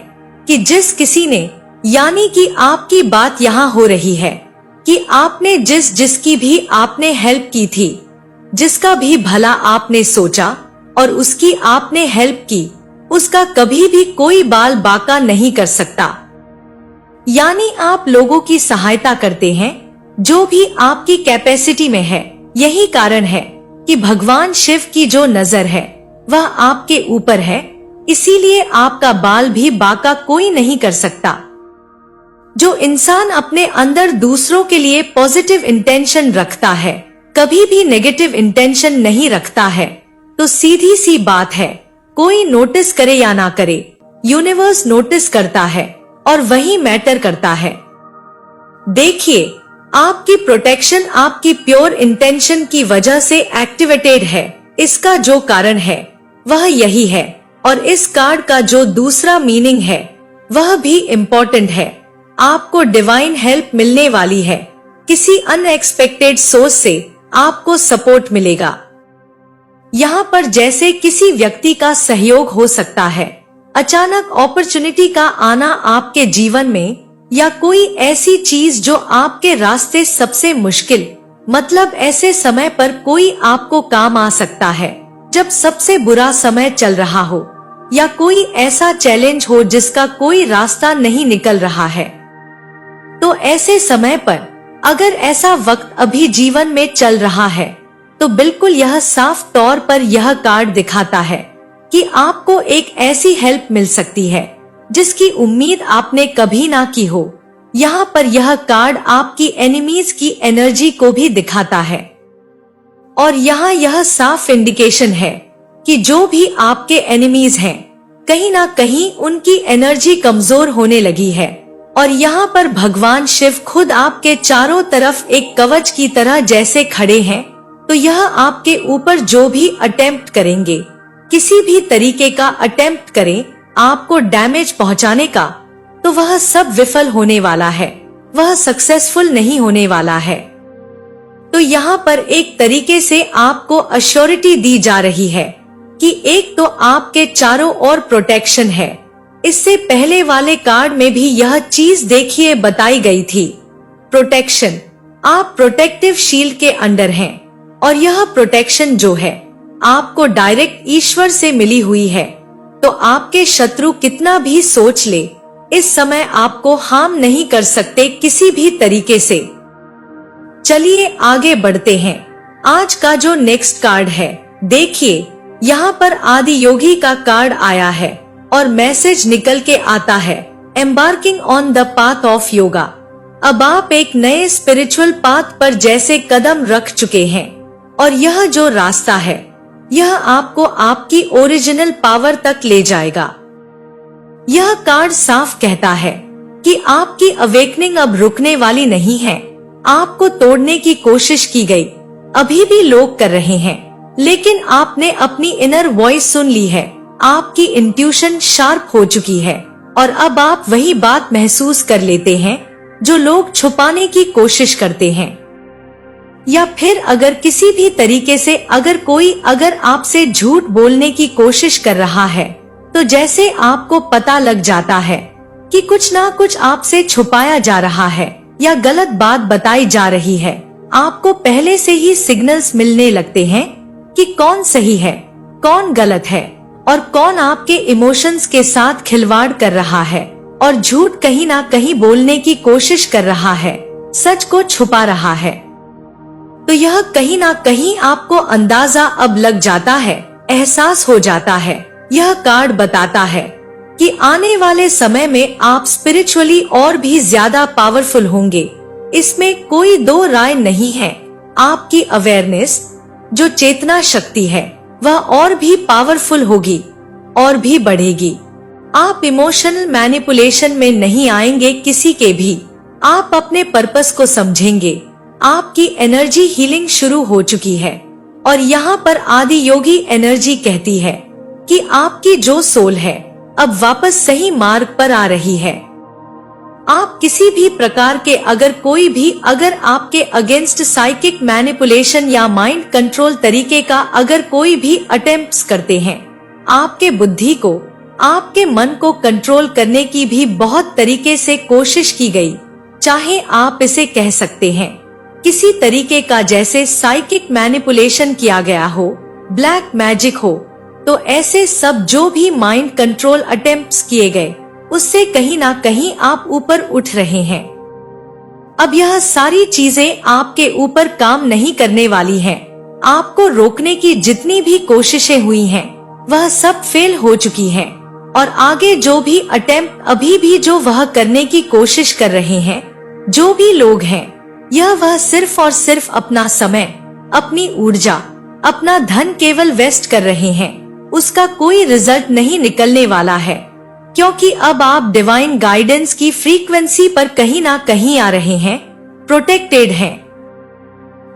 कि जिस किसी ने, यानी कि आपकी बात यहाँ हो रही है कि आपने जिसकी भी आपने हेल्प की थी, जिसका भी भला आपने सोचा और उसकी आपने हेल्प की, उसका कभी भी कोई बाल बाका नहीं कर सकता। यानी आप लोगों की सहायता करते हैं जो भी आपकी कैपेसिटी में है। यही कारण है कि भगवान शिव की जो नजर है वह आपके ऊपर है, इसीलिए आपका बाल भी बाका कोई नहीं कर सकता। जो इंसान अपने अंदर दूसरों के लिए पॉजिटिव इंटेंशन रखता है, कभी भी नेगेटिव इंटेंशन नहीं रखता है, तो सीधी सी बात है, कोई नोटिस करे या ना करे, यूनिवर्स नोटिस करता है और वही मैटर करता है। देखिए, आपकी प्रोटेक्शन आपकी प्योर इंटेंशन की वजह से एक्टिवेटेड है। इसका जो कारण है वह यही है। और इस कार्ड का जो दूसरा मीनिंग है वह भी इम्पोर्टेंट है। आपको डिवाइन हेल्प मिलने वाली है, किसी अनएक्सपेक्टेड सोर्स से आपको सपोर्ट मिलेगा। यहाँ पर जैसे किसी व्यक्ति का सहयोग हो सकता है, अचानक अपॉर्चुनिटी का आना आपके जीवन में, या कोई ऐसी चीज जो आपके रास्ते सबसे मुश्किल, मतलब ऐसे समय पर कोई आपको काम आ सकता है जब सबसे बुरा समय चल रहा हो, या कोई ऐसा चैलेंज हो जिसका कोई रास्ता नहीं निकल रहा है। तो ऐसे समय पर अगर ऐसा वक्त अभी जीवन में चल रहा है तो बिल्कुल यह साफ तौर पर यह कार्ड दिखाता है कि आपको एक ऐसी हेल्प मिल सकती है जिसकी उम्मीद आपने कभी ना की हो। यहाँ पर यह कार्ड आपकी एनिमीज की एनर्जी को भी दिखाता है और यहाँ यह साफ इंडिकेशन है कि जो भी आपके एनिमीज हैं, कहीं ना कहीं उनकी एनर्जी कमजोर होने लगी है। और यहाँ पर भगवान शिव खुद आपके चारों तरफ एक कवच की तरह जैसे खड़े हैं। तो यह आपके ऊपर जो भी अटेम्प्ट करेंगे, किसी भी तरीके का अटेम्प्ट करें आपको डैमेज पहुंचाने का, तो वह सब विफल होने वाला है, वह सक्सेसफुल नहीं होने वाला है। तो यहाँ पर एक तरीके से आपको अश्योरिटी दी जा रही है कि एक तो आपके चारों ओर प्रोटेक्शन है। इससे पहले वाले कार्ड में भी यह चीज देखिए बताई गई थी, प्रोटेक्शन। आप प्रोटेक्टिव शील्ड के अंडर हैं और यह प्रोटेक्शन जो है आपको डायरेक्ट ईश्वर से मिली हुई है। तो आपके शत्रु कितना भी सोच ले, इस समय आपको हार्म नहीं कर सकते किसी भी तरीके से। चलिए आगे बढ़ते हैं। आज का जो नेक्स्ट कार्ड है, देखिए यहाँ पर आदि योगी का कार्ड आया है और मैसेज निकल के आता है, embarking on the path of yoga. अब आप एक नए स्पिरिचुअल पाथ पर जैसे कदम रख चुके हैं और यह जो रास्ता है यह आपको आपकी ओरिजिनल पावर तक ले जाएगा। यह कार्ड साफ कहता है कि आपकी अवेकनिंग अब रुकने वाली नहीं है। आपको तोड़ने की कोशिश की गई, अभी भी लोग कर रहे हैं, लेकिन आपने अपनी इनर वॉइस सुन ली है, आपकी इंट्यूशन शार्प हो चुकी है और अब आप वही बात महसूस कर लेते हैं जो लोग छुपाने की कोशिश करते हैं। या फिर अगर किसी भी तरीके से अगर आपसे झूठ बोलने की कोशिश कर रहा है, तो जैसे आपको पता लग जाता है कि कुछ ना कुछ आपसे छुपाया जा रहा है या गलत बात बताई जा रही है, आपको पहले से ही सिग्नल्स मिलने लगते हैं कि कौन सही है, कौन गलत है और कौन आपके इमोशंस के साथ खिलवाड़ कर रहा है और झूठ कहीं ना कहीं बोलने की कोशिश कर रहा है, सच को छुपा रहा है। तो यह कहीं ना कहीं आपको अंदाजा अब लग जाता है, एहसास हो जाता है। यह कार्ड बताता है कि आने वाले समय में आप स्पिरिचुअली और भी ज्यादा पावरफुल होंगे, इसमें कोई दो राय नहीं है। आपकी अवेयरनेस, जो चेतना शक्ति है, वह और भी पावरफुल होगी और भी बढ़ेगी। आप इमोशनल मैनिपुलेशन में नहीं आएंगे किसी के भी, आप अपने पर्पस को समझेंगे। आपकी एनर्जी हीलिंग शुरू हो चुकी है और यहाँ पर आदि योगी एनर्जी कहती है कि आपकी जो सोल है अब वापस सही मार्ग पर आ रही है। आप किसी भी प्रकार के अगर आपके अगेंस्ट साइकिक मैनिपुलेशन या माइंड कंट्रोल तरीके का अगर कोई भी अटेम्प्ट्स करते हैं, आपके बुद्धि को, आपके मन को कंट्रोल करने की भी बहुत तरीके से कोशिश की गई, चाहे आप इसे कह सकते हैं किसी तरीके का जैसे साइकिक मैनिपुलेशन किया गया हो, ब्लैक मैजिक हो, तो ऐसे सब जो भी माइंड कंट्रोल अटेम्प्ट्स किए गए, उससे कहीं ना कहीं आप ऊपर उठ रहे हैं। अब यह सारी चीजें आपके ऊपर काम नहीं करने वाली हैं। आपको रोकने की जितनी भी कोशिशें हुई हैं, वह सब फेल हो चुकी हैं और आगे जो भी अटेम्प्ट अभी भी जो वह करने की कोशिश कर रहे हैं, जो भी लोग हैं, यह वह सिर्फ और सिर्फ अपना समय, अपनी ऊर्जा, अपना धन केवल वेस्ट कर रहे हैं। उसका कोई रिजल्ट नहीं निकलने वाला है, क्योंकि अब आप डिवाइन गाइडेंस की फ्रीक्वेंसी पर कहीं ना कहीं आ रहे हैं, प्रोटेक्टेड हैं।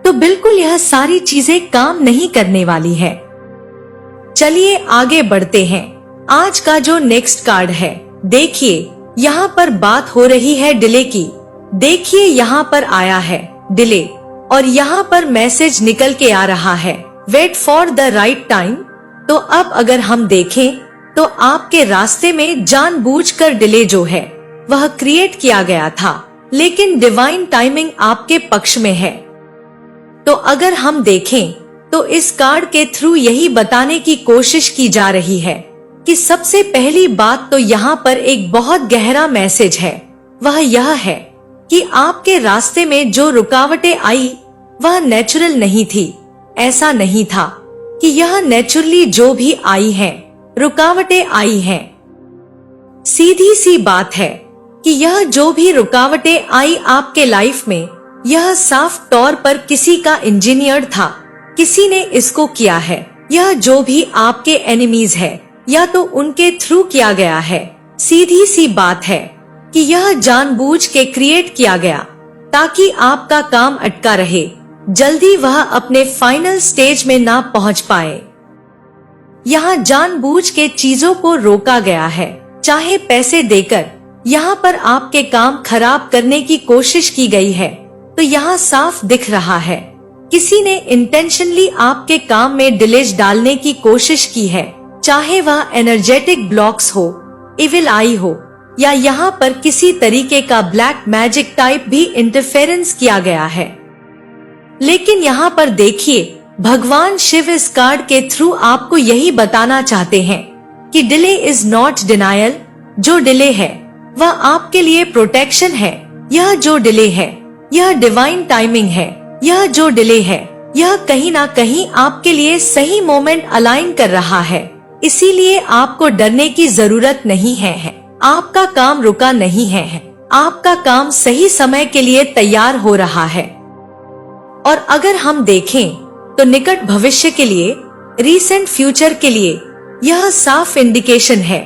तो बिल्कुल यह सारी चीजें काम नहीं करने वाली है। चलिए आगे बढ़ते हैं। आज का जो नेक्स्ट कार्ड है, देखिए यहाँ पर बात हो रही है डिले की। देखिए यहाँ पर आया है डिले और यहाँ पर मैसेज निकल के आ रहा है, wait for the right time. तो अब अगर हम देखें तो आपके रास्ते में जानबूझकर डिले जो है वह क्रिएट किया गया था, लेकिन डिवाइन टाइमिंग आपके पक्ष में है। तो अगर हम देखें तो इस कार्ड के थ्रू यही बताने की कोशिश की जा रही है कि सबसे पहली बात तो यहाँ पर एक बहुत गहरा मैसेज है, वह यह है कि आपके रास्ते में जो रुकावटें आई वह नेचुरल नहीं थी। ऐसा नहीं था कि यह नेचुरली जो भी आई है, रुकावटें आई हैं। सीधी सी बात है कि यह जो भी रुकावटें आई आपके लाइफ में, यह साफ तौर पर किसी का इंजीनियर था, किसी ने इसको किया है। यह जो भी आपके एनिमीज है या तो उनके थ्रू किया गया है। सीधी सी बात है कि यह जानबूझ के क्रिएट किया गया ताकि आपका काम अटका रहे, जल्दी वह अपने फाइनल स्टेज में ना पहुंच पाए। यहाँ जानबूझ के चीजों को रोका गया है, चाहे पैसे देकर यहाँ पर आपके काम खराब करने की कोशिश की गई है। तो यहाँ साफ दिख रहा है किसी ने इंटेंशनली आपके काम में डिलेज डालने की कोशिश की है, चाहे वह एनर्जेटिक ब्लॉक्स हो, इविल आई हो, या यहाँ पर किसी तरीके का ब्लैक मैजिक टाइप भी इंटरफेरेंस किया गया है। लेकिन यहाँ पर देखिए, भगवान शिव इस कार्ड के थ्रू आपको यही बताना चाहते हैं कि डिले इज नॉट डिनायल, जो डिले है वह आपके लिए प्रोटेक्शन है। यह जो डिले है यह डिवाइन टाइमिंग है। यह जो डिले है यह कहीं ना कहीं आपके लिए सही मोमेंट अलाइन कर रहा है। इसीलिए आपको डरने की जरूरत नहीं है। आपका काम रुका नहीं है। आपका काम सही समय के लिए तैयार हो रहा है। और अगर हम देखें तो निकट भविष्य के लिए, रीसेंट फ्यूचर के लिए यह साफ इंडिकेशन है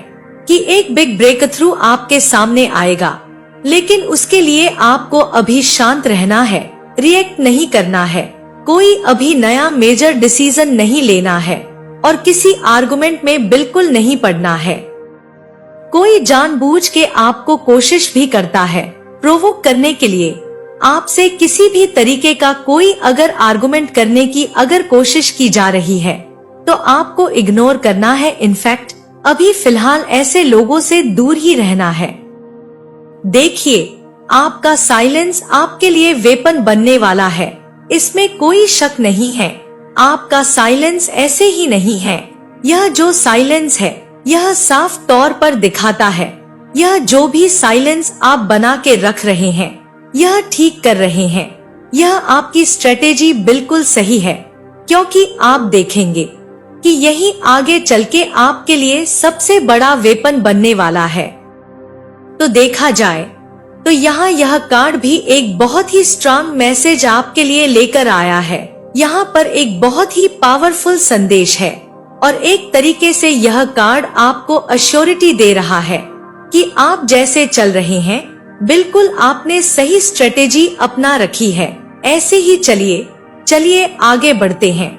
कि एक बिग ब्रेक थ्रू आपके सामने आएगा। लेकिन उसके लिए आपको अभी शांत रहना है, रिएक्ट नहीं करना है, कोई अभी नया मेजर डिसीजन नहीं लेना है और किसी आर्गुमेंट में बिल्कुल नहीं पड़ना है। कोई जानबूझ के आपको कोशिश भी करता है प्रोवोक करने के लिए, आपसे किसी भी तरीके का कोई अगर आर्गुमेंट करने की अगर कोशिश की जा रही है तो आपको इग्नोर करना है। इनफैक्ट अभी फिलहाल ऐसे लोगों से दूर ही रहना है। देखिए, आपका साइलेंस आपके लिए वेपन बनने वाला है, इसमें कोई शक नहीं है। आपका साइलेंस ऐसे ही नहीं है। यह जो साइलेंस है यह साफ तौर पर दिखाता है यह जो भी साइलेंस आप बना के रख रहे हैं यह ठीक कर रहे हैं। यह आपकी स्ट्रेटेजी बिल्कुल सही है, क्योंकि आप देखेंगे कि यही आगे चल के आपके लिए सबसे बड़ा वेपन बनने वाला है। तो देखा जाए तो यहाँ यह कार्ड भी एक बहुत ही स्ट्रांग मैसेज आपके लिए लेकर आया है। यहाँ पर एक बहुत ही पावरफुल संदेश है और एक तरीके से यह कार्ड आपको अश्योरिटी दे रहा है कि आप जैसे चल रहे हैं बिल्कुल आपने सही स्ट्रेटेजी अपना रखी है। ऐसे ही चलिए आगे बढ़ते हैं।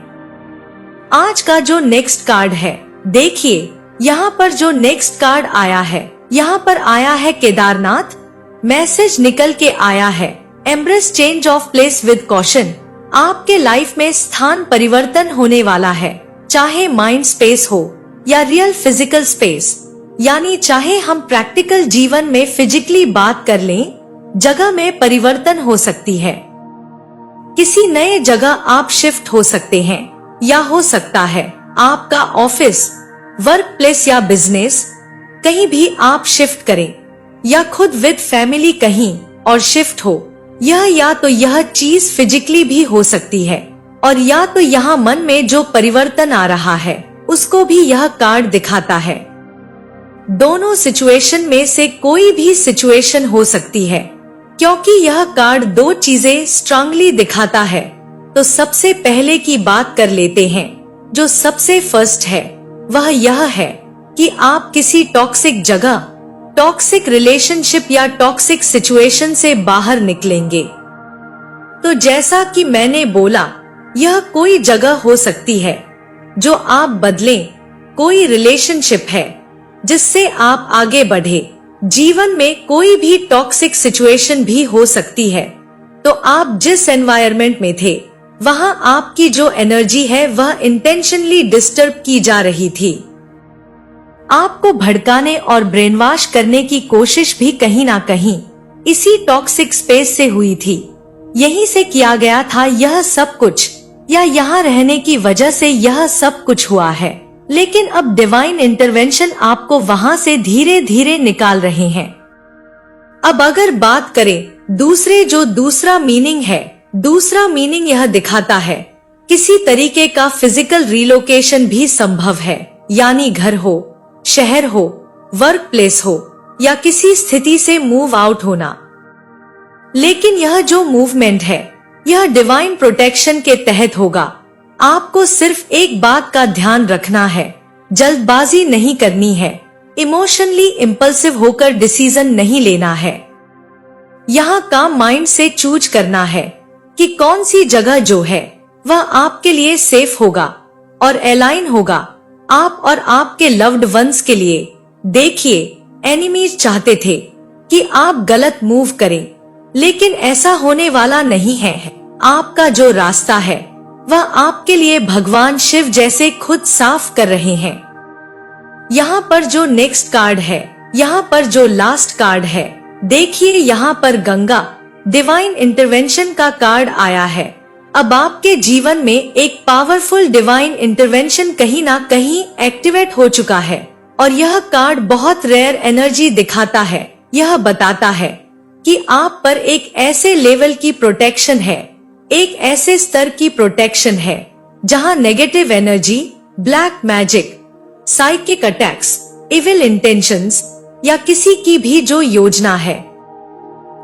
आज का जो नेक्स्ट कार्ड है, देखिए यहाँ पर जो नेक्स्ट कार्ड आया है, यहाँ पर आया है केदारनाथ। मैसेज निकल के आया है embrace change of place with caution. आपके लाइफ में स्थान परिवर्तन होने वाला है, चाहे माइंड स्पेस हो या रियल फिजिकल स्पेस, यानी चाहे हम प्रैक्टिकल जीवन में फिजिकली बात कर लें, जगह में परिवर्तन हो सकती है। किसी नए जगह आप शिफ्ट हो सकते हैं या हो सकता है आपका ऑफिस, वर्क प्लेस या बिजनेस कहीं भी आप शिफ्ट करें या खुद विद फैमिली कहीं और शिफ्ट हो। यह या तो यह चीज फिजिकली भी हो सकती है और या तो यहाँ मन में जो परिवर्तन आ रहा है उसको भी यह कार्ड दिखाता है। दोनों सिचुएशन में से कोई भी सिचुएशन हो सकती है, क्योंकि यह कार्ड दो चीजें स्ट्रांगली दिखाता है। तो सबसे पहले की बात कर लेते हैं। जो सबसे फर्स्ट है वह यह है कि आप किसी टॉक्सिक जगह, टॉक्सिक रिलेशनशिप या टॉक्सिक सिचुएशन से बाहर निकलेंगे। तो जैसा कि मैंने बोला, यह कोई जगह हो सकती है जो आप बदलें, कोई रिलेशनशिप है जिससे आप आगे बढ़े। जीवन में कोई भी टॉक्सिक सिचुएशन भी हो सकती है। तो आप जिस एनवायरनमेंट में थे वहां आपकी जो एनर्जी है वह इंटेंशनली डिस्टर्ब की जा रही थी। आपको भड़काने और ब्रेन वॉश करने की कोशिश भी कहीं ना कहीं इसी टॉक्सिक स्पेस से हुई थी। यहीं से किया गया था यह सब कुछ, या यहाँ रहने की वजह से यह सब कुछ हुआ है। लेकिन अब डिवाइन इंटरवेंशन आपको वहां से धीरे धीरे निकाल रहे हैं। अब अगर बात करें दूसरा मीनिंग है, दूसरा मीनिंग यह दिखाता है किसी तरीके का फिजिकल रिलोकेशन भी संभव है, यानी घर हो, शहर हो, वर्क प्लेस हो या किसी स्थिति से मूव आउट होना। लेकिन यह जो मूवमेंट है यह डिवाइन प्रोटेक्शन के तहत होगा। आपको सिर्फ एक बात का ध्यान रखना है, जल्दबाजी नहीं करनी है, इमोशनली इम्पल्सिव होकर डिसीजन नहीं लेना है। यहाँ काम माइंड से चूज करना है कि कौन सी जगह जो है वह आपके लिए सेफ होगा और अलाइन होगा आप और आपके लव्ड वंस के लिए। देखिए, एनिमीज चाहते थे कि आप गलत मूव करें, लेकिन ऐसा होने वाला नहीं है। आपका जो रास्ता है वह आपके लिए भगवान शिव जैसे खुद साफ कर रहे हैं। यहाँ पर जो नेक्स्ट कार्ड है, यहाँ पर जो लास्ट कार्ड है, देखिए यहाँ पर गंगा डिवाइन इंटरवेंशन का कार्ड आया है। अब आपके जीवन में एक पावरफुल डिवाइन इंटरवेंशन कहीं ना कहीं एक्टिवेट हो चुका है और यह कार्ड बहुत रेयर एनर्जी दिखाता है। यह बताता है कि आप पर एक ऐसे लेवल की प्रोटेक्शन है, एक ऐसे स्तर की प्रोटेक्शन है जहां negative energy, black magic, psychic attacks, evil intentions या किसी की भी जो योजना है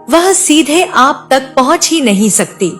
वह सीधे आप तक पहुंच ही नहीं सकती।